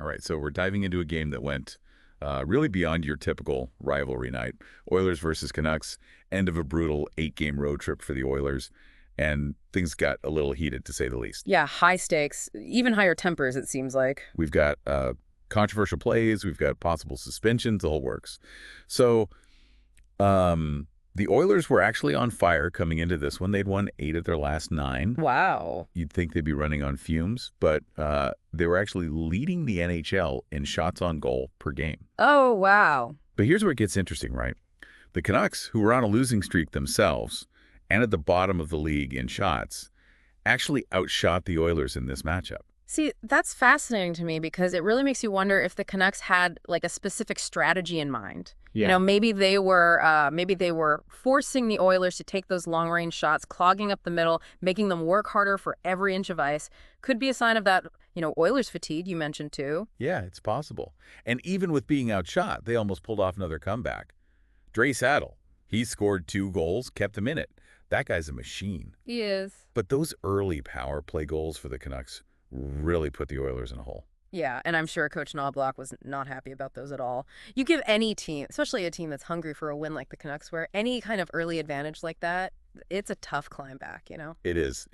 All right, so we're diving into a game that went really beyond your typical rivalry night. Oilers versus Canucks, end of a brutal 8-game road trip for the Oilers, and things got a little heated, to say the least. Yeah, high stakes, even higher tempers, it seems like. We've got controversial plays, we've got possible suspensions, the whole works. So the Oilers were actually on fire coming into this one. They'd won 8 of their last 9. Wow. You'd think they'd be running on fumes, but they were actually leading the NHL in shots on goal per game. Oh, wow. But here's where it gets interesting, right? The Canucks, who were on a losing streak themselves and at the bottom of the league in shots, actually outshot the Oilers in this matchup. See, that's fascinating to me because it really makes you wonder if the Canucks had like a specific strategy in mind. Yeah. You know, maybe they were forcing the Oilers to take those long-range shots, clogging up the middle, making them work harder for every inch of ice. Could be a sign of that, Oilers fatigue you mentioned too. Yeah, it's possible. And even with being outshot, they almost pulled off another comeback. Dre Saddle, he scored 2 goals, kept them in it. That guy's a machine. He is. But those early power play goals for the Canucks really put the Oilers in a hole. Yeah, and I'm sure Coach Knobloch was not happy about those at all. You give any team, especially a team that's hungry for a win like the Canucks were, any kind of early advantage like that, it's a tough climb back, It is.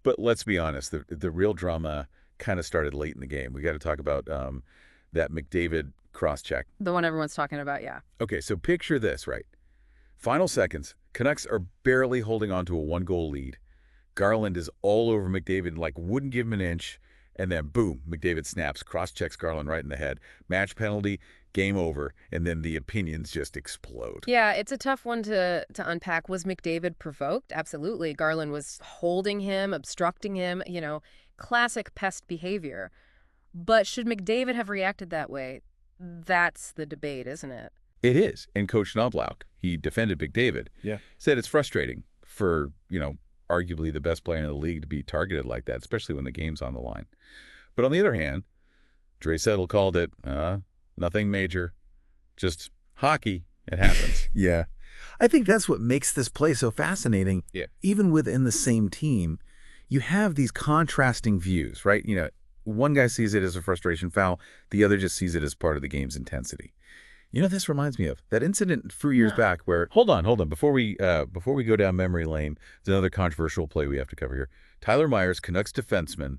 But let's be honest, the real drama kind of started late in the game. We got to talk about that McDavid cross-check. The one everyone's talking about, yeah. Okay, so picture this, right? Final seconds, Canucks are barely holding on to a 1-goal lead. Garland is all over McDavid, like wouldn't give him an inch. And then, boom, McDavid snaps, cross-checks Garland right in the head. Match penalty, game over, and then the opinions just explode. Yeah, it's a tough one to unpack. Was McDavid provoked? Absolutely. Garland was holding him, obstructing him, classic pest behavior. But should McDavid have reacted that way? That's the debate, isn't it? It is. And Coach Knobloch, he defended McDavid. Yeah. Said it's frustrating for, arguably the best player in the league to be targeted like that, especially when the game's on the line. But on the other hand, Dre Settle called it nothing major, just hockey. It happens. Yeah. I think that's what makes this play so fascinating. Yeah. Even within the same team, you have these contrasting views, right? One guy sees it as a frustration foul. The other just sees it as part of the game's intensity. This reminds me of that incident a few years back where, hold on. Before we go down memory lane, there's another controversial play we have to cover here. Tyler Myers, Canucks defenseman,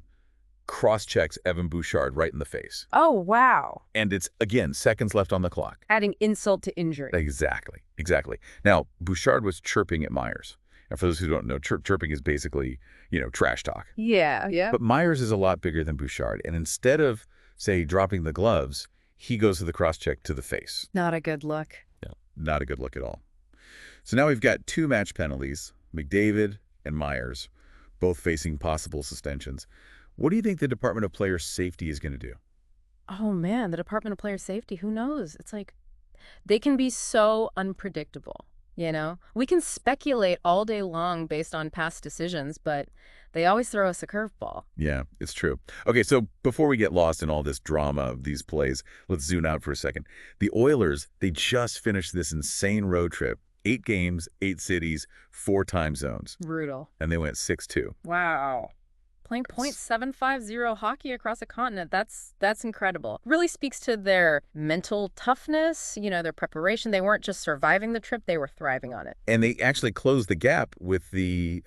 cross-checks Evan Bouchard right in the face. Oh, wow. And it's, again, seconds left on the clock. Adding insult to injury. Exactly. Now, Bouchard was chirping at Myers. And for those who don't know, chirping is basically, trash talk. Yeah. But Myers is a lot bigger than Bouchard. And instead of, say, dropping the gloves, he goes to the cross-check to the face. Not a good look. No, not a good look at all. So now we've got 2 match penalties, McDavid and Myers, both facing possible suspensions. What do you think the Department of Player Safety is going to do? Oh, man, the Department of Player Safety, who knows? It's like they can be so unpredictable, We can speculate all day long based on past decisions, but they always throw us a curveball. Yeah, it's true. Okay, so before we get lost in all this drama of these plays, let's zoom out for a second. The Oilers, they just finished this insane road trip. 8 games, 8 cities, 4 time zones. Brutal. And they went 6-2. Wow. Playing .750 hockey across a continent, that's incredible. Really speaks to their mental toughness, their preparation. They weren't just surviving the trip, they were thriving on it. And they actually closed the gap with the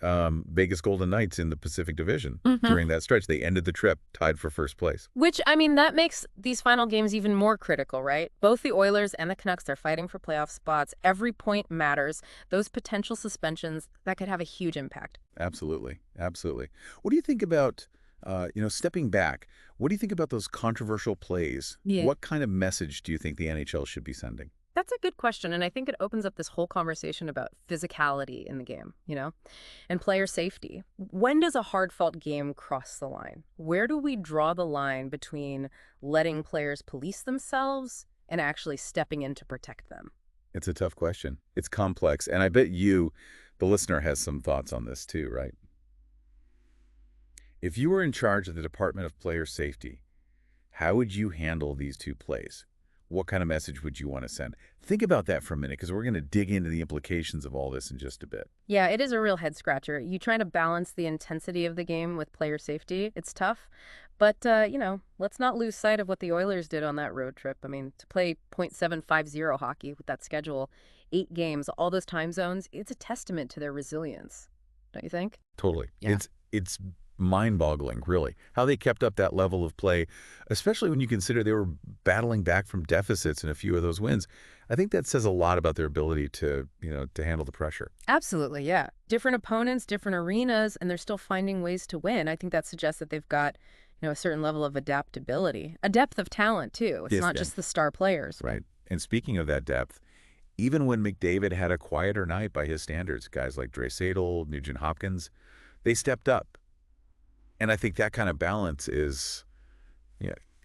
Vegas Golden Knights in the Pacific Division during that stretch. They ended the trip tied for first place. Which, that makes these final games even more critical, right? Both the Oilers and the Canucks are fighting for playoff spots. Every point matters. Those potential suspensions, that could have a huge impact. Absolutely. What do you think about, stepping back, what do you think about those controversial plays? Yeah. What kind of message do you think the NHL should be sending? That's a good question, and I think it opens up this whole conversation about physicality in the game, and player safety. When does a hard-fought game cross the line? Where do we draw the line between letting players police themselves and actually stepping in to protect them? It's a tough question. It's complex, and I bet you, the listener, has some thoughts on this too, right? If you were in charge of the Department of Player Safety, how would you handle these 2 plays? what kind of message would you want to send? Think about that for a minute, because we're going to dig into the implications of all this in just a bit. Yeah, it is a real head-scratcher. You try to balance the intensity of the game with player safety. It's tough. But, let's not lose sight of what the Oilers did on that road trip. I mean, to play .750 hockey with that schedule, 8 games, all those time zones, it's a testament to their resilience. Don't you think? Totally. Yeah. It's mind-boggling, really, how they kept up that level of play, especially when you consider they were battling back from deficits in a few of those wins. I think that says a lot about their ability to handle the pressure. Absolutely, yeah. Different opponents, different arenas, and they're still finding ways to win. I think that suggests that they've got, a certain level of adaptability, a depth of talent, too. It's Yes, not Ben. just the star players. Right. And speaking of that depth, even when McDavid had a quieter night by his standards, guys like Draisaitl, Nugent Hopkins, they stepped up. And I think that kind of balance is,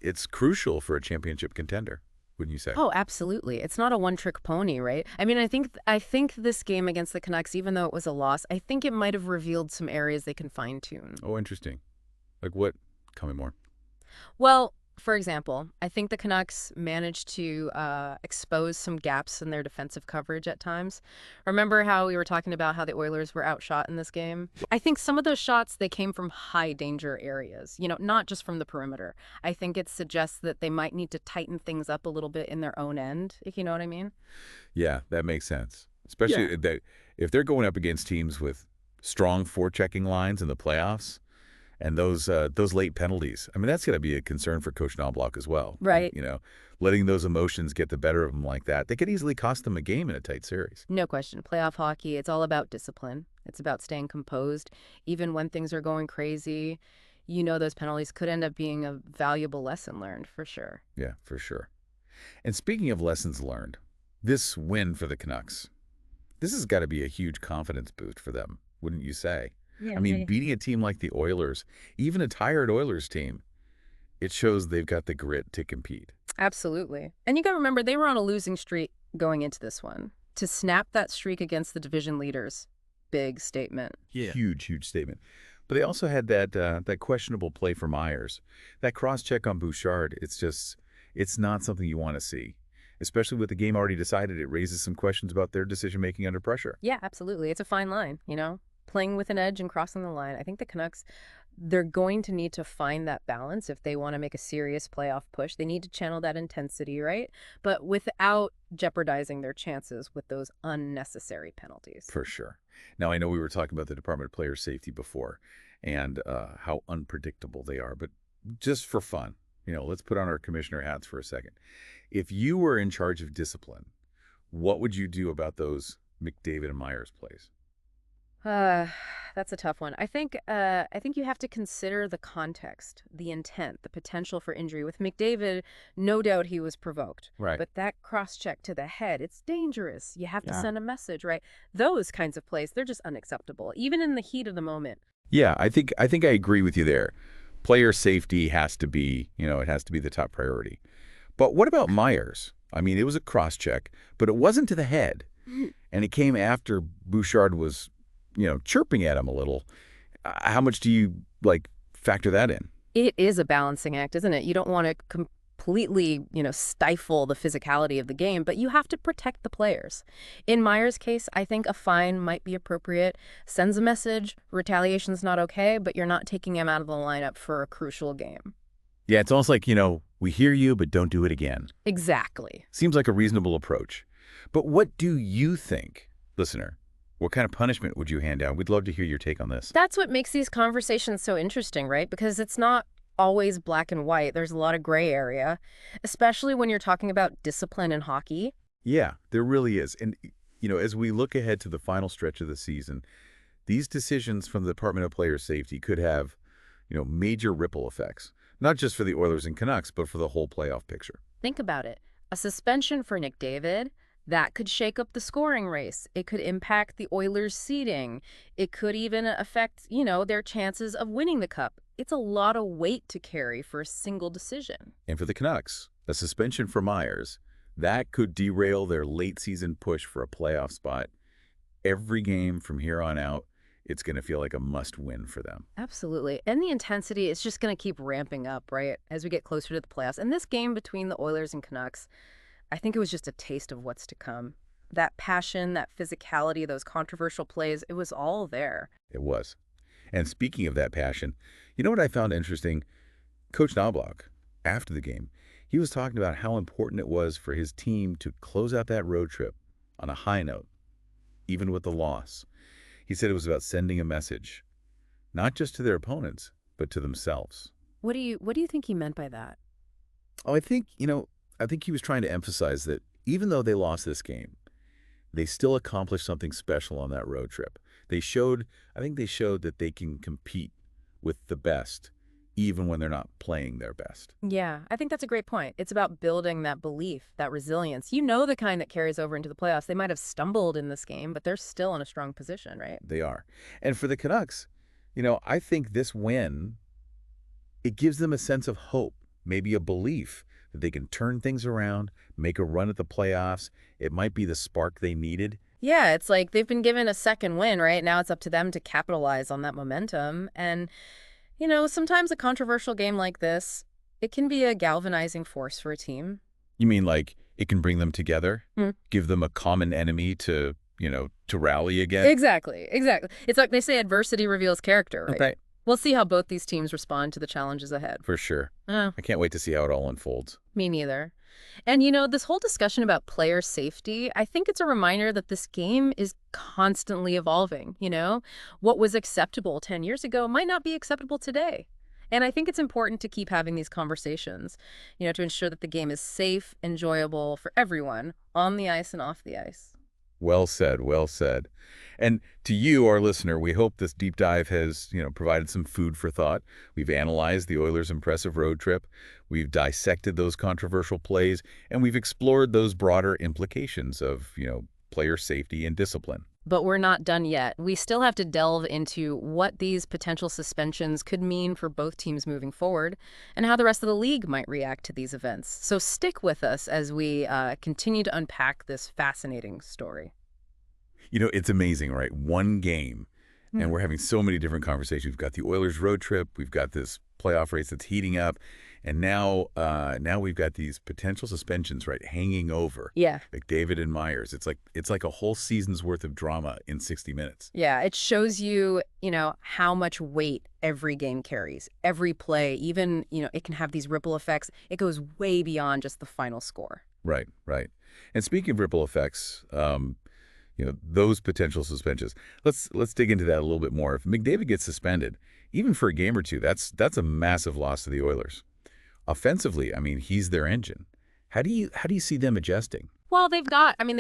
it's crucial for a championship contender, wouldn't you say? Oh, absolutely. It's not a one-trick pony, right? I mean, I think this game against the Canucks, even though it was a loss, I think it might have revealed some areas they can fine-tune. Oh, interesting. Like what? Tell me more. Well, for example, I think the Canucks managed to expose some gaps in their defensive coverage at times. Remember how we were talking about how the Oilers were outshot in this game? I think some of those shots, they came from high-danger areas, not just from the perimeter. I think it suggests that they might need to tighten things up a little bit in their own end, if you know what I mean. Yeah, that makes sense. Especially that if they're going up against teams with strong forechecking lines in the playoffs, and those late penalties, I mean, that's going to be a concern for Coach Knobloch as well. Right. Letting those emotions get the better of them like that, they could easily cost them a game in a tight series. No question. Playoff hockey, it's all about discipline. It's about staying composed. Even when things are going crazy, those penalties could end up being a valuable lesson learned, for sure. Yeah, for sure. And speaking of lessons learned, this win for the Canucks, this has got to be a huge confidence boost for them, wouldn't you say? Yeah, I mean, beating a team like the Oilers, even a tired Oilers team, it shows they've got the grit to compete. Absolutely. And you got to remember, they were on a losing streak going into this one. To snap that streak against the division leaders, big statement. Yeah. Huge, huge statement. But they also had that questionable play for Myers. That cross-check on Bouchard, it's not something you want to see. Especially with the game already decided, it raises some questions about their decision-making under pressure. Yeah, absolutely. It's a fine line, playing with an edge and crossing the line. I think the Canucks, they're going to need to find that balance if they want to make a serious playoff push. They need to channel that intensity, right? But without jeopardizing their chances with those unnecessary penalties. For sure. Now, I know we were talking about the Department of Player Safety before and how unpredictable they are. But just for fun, let's put on our commissioner hats for a second. If you were in charge of discipline, what would you do about those McDavid and Myers plays? That's a tough one. I think you have to consider the context, the intent, the potential for injury. With McDavid, no doubt he was provoked. Right. But that cross-check to the head, it's dangerous. You have to send a message, right? Those kinds of plays, they're just unacceptable, even in the heat of the moment. Yeah, I think I agree with you there. Player safety has to be, it has to be the top priority. But what about Myers? I mean, it was a cross-check, but it wasn't to the head. And it came after Bouchard was chirping at him a little. How much do you, factor that in? It is a balancing act, isn't it? You don't want to completely, stifle the physicality of the game, but you have to protect the players. In Myers' case, I think a fine might be appropriate. Sends a message, retaliation's not okay, but you're not taking him out of the lineup for a crucial game. Yeah, it's almost like, we hear you, but don't do it again. Exactly. Seems like a reasonable approach. But what do you think, listener? What kind of punishment would you hand down? We'd love to hear your take on this. That's what makes these conversations so interesting, right? Because it's not always black and white. There's a lot of gray area, especially when you're talking about discipline in hockey. Yeah, there really is. And, as we look ahead to the final stretch of the season, these decisions from the Department of Player Safety could have, major ripple effects, not just for the Oilers and Canucks, but for the whole playoff picture. Think about it. A suspension for McDavid, that could shake up the scoring race. It could impact the Oilers' seeding. It could even affect, their chances of winning the cup. It's a lot of weight to carry for a single decision. And for the Canucks, a suspension for Myers, that could derail their late-season push for a playoff spot. Every game from here on out, it's going to feel like a must-win for them. Absolutely. And the intensity is just going to keep ramping up, right, as we get closer to the playoffs. And this game between the Oilers and Canucks, I think it was just a taste of what's to come. That passion, that physicality, those controversial plays, it was all there. It was. And speaking of that passion, you know what I found interesting? Coach Knobloch, after the game, he was talking about how important it was for his team to close out that road trip on a high note, even with the loss. He said it was about sending a message, not just to their opponents, but to themselves. What do you think he meant by that? Oh, I think he was trying to emphasize that even though they lost this game, they still accomplished something special on that road trip. I think they showed that they can compete with the best, even when they're not playing their best. Yeah, I think that's a great point. It's about building that belief, that resilience. You know, the kind that carries over into the playoffs. They might have stumbled in this game, but they're still in a strong position, right? They are. And for the Canucks, I think this win, it gives them a sense of hope, maybe a belief that they can turn things around, make a run at the playoffs. It might be the spark they needed. Yeah, it's like they've been given a second win, right? Now it's up to them to capitalize on that momentum. And, sometimes a controversial game like this, it can be a galvanizing force for a team. You mean like it can bring them together? Give them a common enemy to rally against? Exactly. It's like they say adversity reveals character, right? Okay. We'll see how both these teams respond to the challenges ahead. For sure. I can't wait to see how it all unfolds. Me neither. And, this whole discussion about player safety, I think it's a reminder that this game is constantly evolving, What was acceptable 10 years ago might not be acceptable today. And I think it's important to keep having these conversations, to ensure that the game is safe, enjoyable for everyone, on the ice and off the ice. Well said, well said. And to you, our listener, we hope this deep dive has, provided some food for thought. We've analyzed the Oilers' impressive road trip. We've dissected those controversial plays, and we've explored those broader implications of, player safety and discipline. But we're not done yet. We still have to delve into what these potential suspensions could mean for both teams moving forward and how the rest of the league might react to these events. So stick with us as we continue to unpack this fascinating story. It's amazing, right? One game, and we're having so many different conversations. We've got the Oilers road trip. We've got this playoff race that's heating up. And now we've got these potential suspensions, right, hanging over. Yeah. McDavid and Myers. It's like a whole season's worth of drama in 60 minutes. Yeah, it shows you, how much weight every game carries. Every play, even, it can have these ripple effects. It goes way beyond just the final score. Right. And speaking of ripple effects, those potential suspensions, let's dig into that a little bit more. If McDavid gets suspended, even for a game or two, that's a massive loss to the Oilers. Offensively, he's their engine. How do you see them adjusting? Well, they've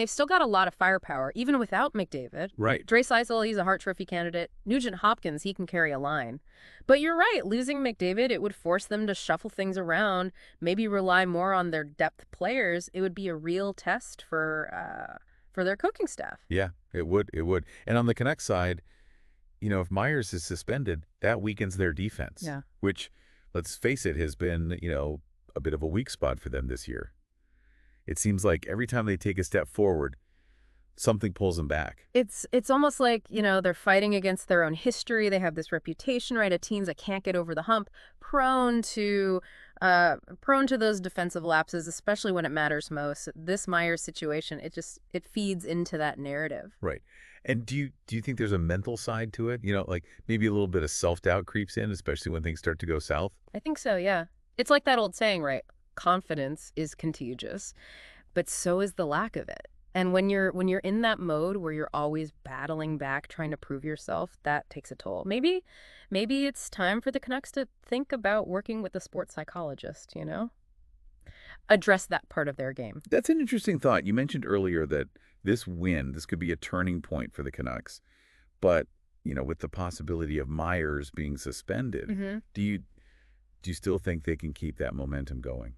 still got a lot of firepower, even without McDavid. Right. Draisaitl, he's a Hart Trophy candidate. Nugent Hopkins, he can carry a line. But you're right, losing McDavid, it would force them to shuffle things around, maybe rely more on their depth players. It would be a real test for their coaching staff. Yeah, it would. And on the Canucks side, if Myers is suspended, that weakens their defense. Yeah. Which, let's face it, has been, a bit of a weak spot for them this year. It seems like every time they take a step forward, something pulls them back. It's almost like, they're fighting against their own history. They have this reputation, right, of teams that can't get over the hump, prone to those defensive lapses, especially when it matters most. This Myers situation, it feeds into that narrative. Right. And do you think there's a mental side to it? Like maybe a little bit of self-doubt creeps in, especially when things start to go south? I think so, yeah. It's like that old saying, right? Confidence is contagious, but so is the lack of it. And when you're in that mode where you're always battling back, trying to prove yourself, that takes a toll. Maybe it's time for the Canucks to think about working with a sports psychologist, Address that part of their game. That's an interesting thought. You mentioned earlier that this could be a turning point for the Canucks. But, with the possibility of Myers being suspended, do you still think they can keep that momentum going?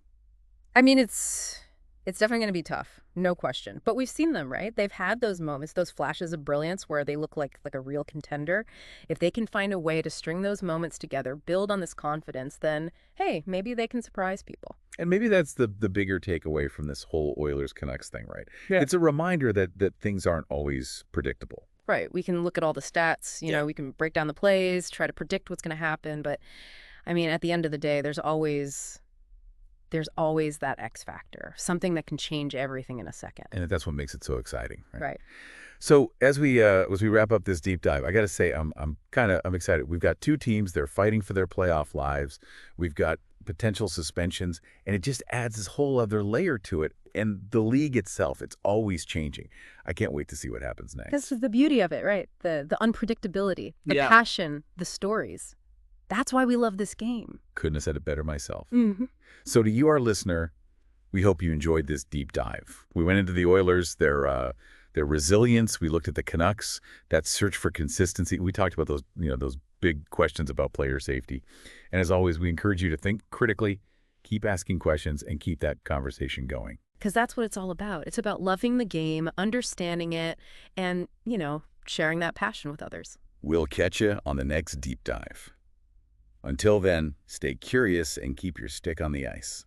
It's definitely going to be tough, no question. But we've seen them, right? They've had those moments, those flashes of brilliance where they look like a real contender. If they can find a way to string those moments together, build on this confidence, then, hey, maybe they can surprise people. And maybe that's the bigger takeaway from this whole Oilers-Canucks thing, right? Yeah. It's a reminder that things aren't always predictable. Right. We can look at all the stats, we can break down the plays, try to predict what's going to happen. But, at the end of the day, there's always there's always that X factor, something that can change everything in a second. And that's what makes it so exciting. Right. So as we wrap up this deep dive, I got to say I'm excited. We've got two teams. They're fighting for their playoff lives. We've got potential suspensions, and it just adds this whole other layer to it. And the league itself, it's always changing. I can't wait to see what happens next. This is the beauty of it, right? The unpredictability, the passion, the stories. That's why we love this game. Couldn't have said it better myself. Mm-hmm. So to you, our listener, we hope you enjoyed this deep dive. We went into the Oilers, their resilience. We looked at the Canucks, that search for consistency. We talked about those big questions about player safety. And as always, we encourage you to think critically, keep asking questions, and keep that conversation going. Because that's what it's all about. It's about loving the game, understanding it, and, sharing that passion with others. We'll catch you on the next deep dive. Until then, stay curious and keep your stick on the ice.